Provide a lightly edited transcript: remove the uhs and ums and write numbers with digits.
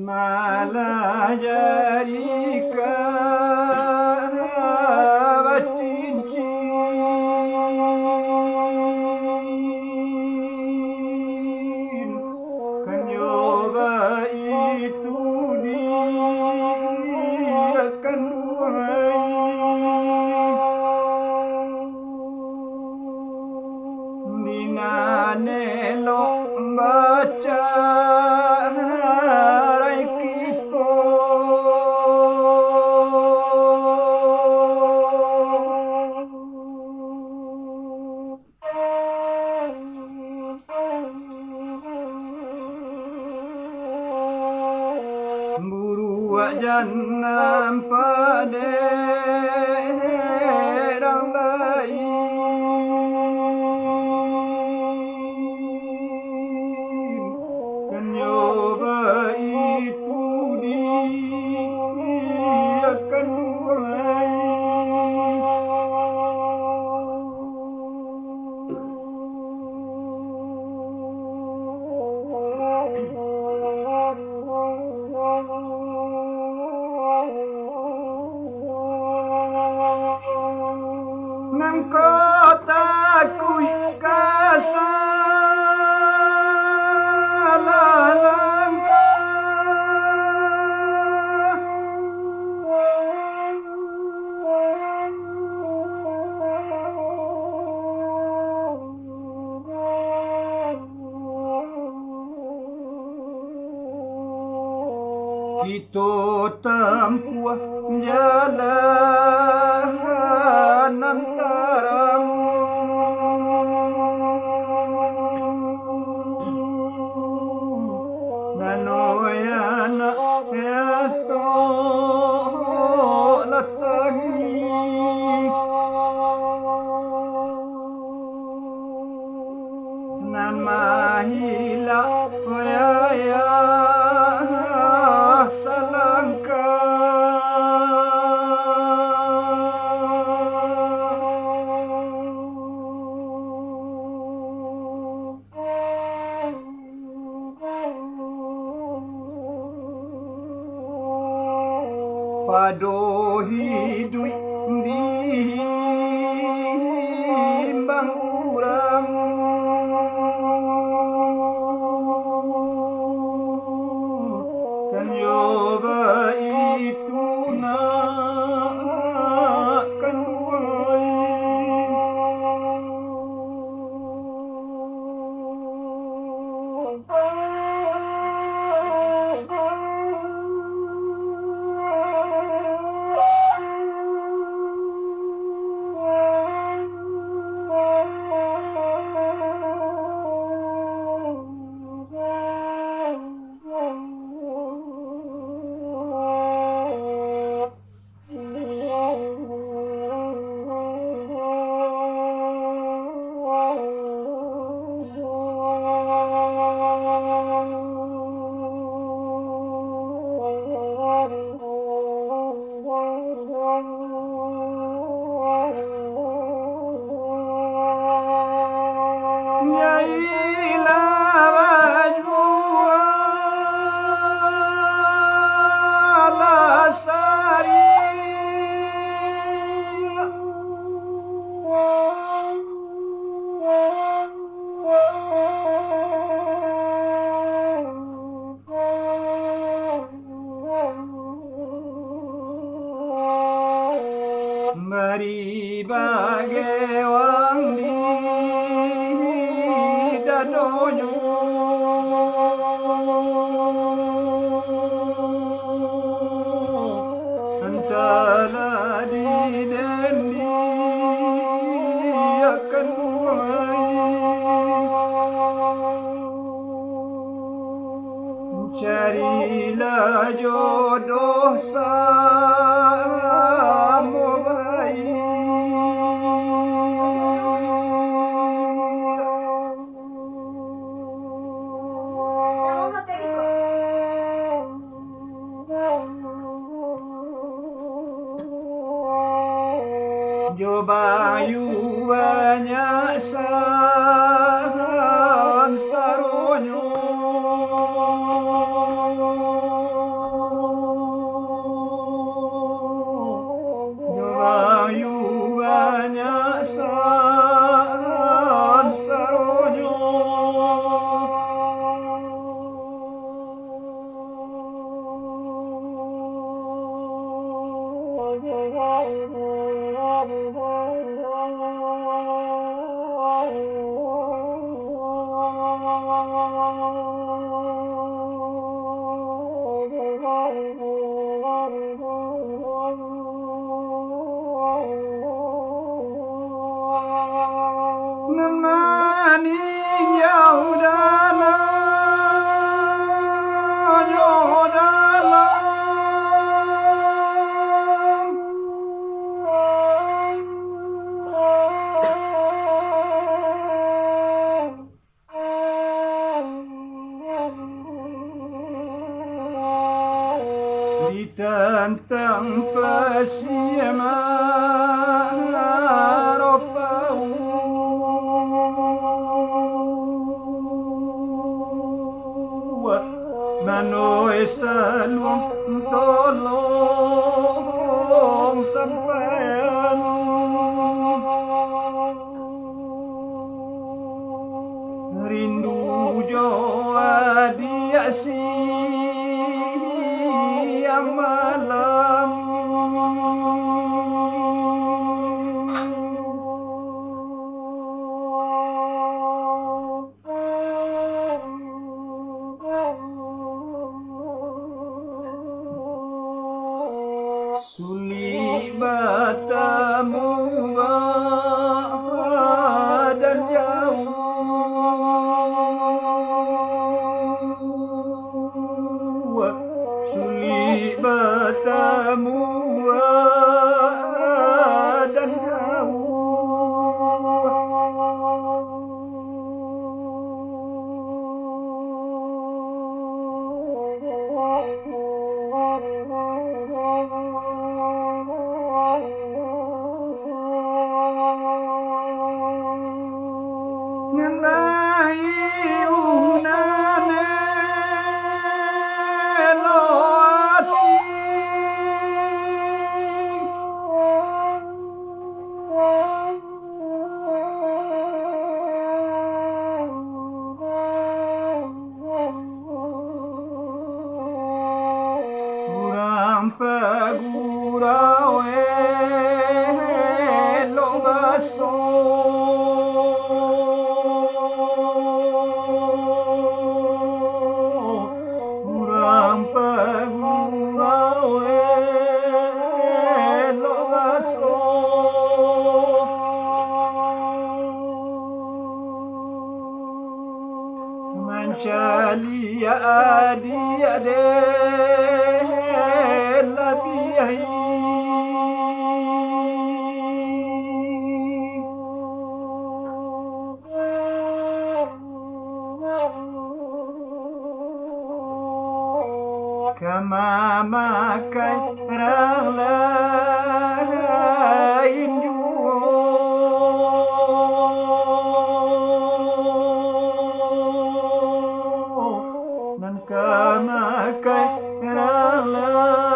malah jadi kabat cincin. Kan nyoba itu dia kan dinanelo baca rai kita buru jangan pada orang lain. Kan nyoba itu dia kan nang kota ku kasalah langkah kita tempuh jalan antaramu nanoyana eto latagi nan mahila ya pado hidup diimbang urang kan nyoba itu nak kan mari bagai wang di dadonyo antara di dendi akan carilah jodoh sama baik. Jo bayu banyak san saronyo Nemani jauh dalam, jauh dalam, ditantang pasiaman ropau. Manoy salung tolong sampean, rindu jawa dia siang malam. Sulit bertemu dan jauh, sulit bertemu dan jauh. Ngai unane loati, kurang pegurau lo baso. Mancalia adia de la biai, kama makai orang lain juga, nan kama kai orang lain.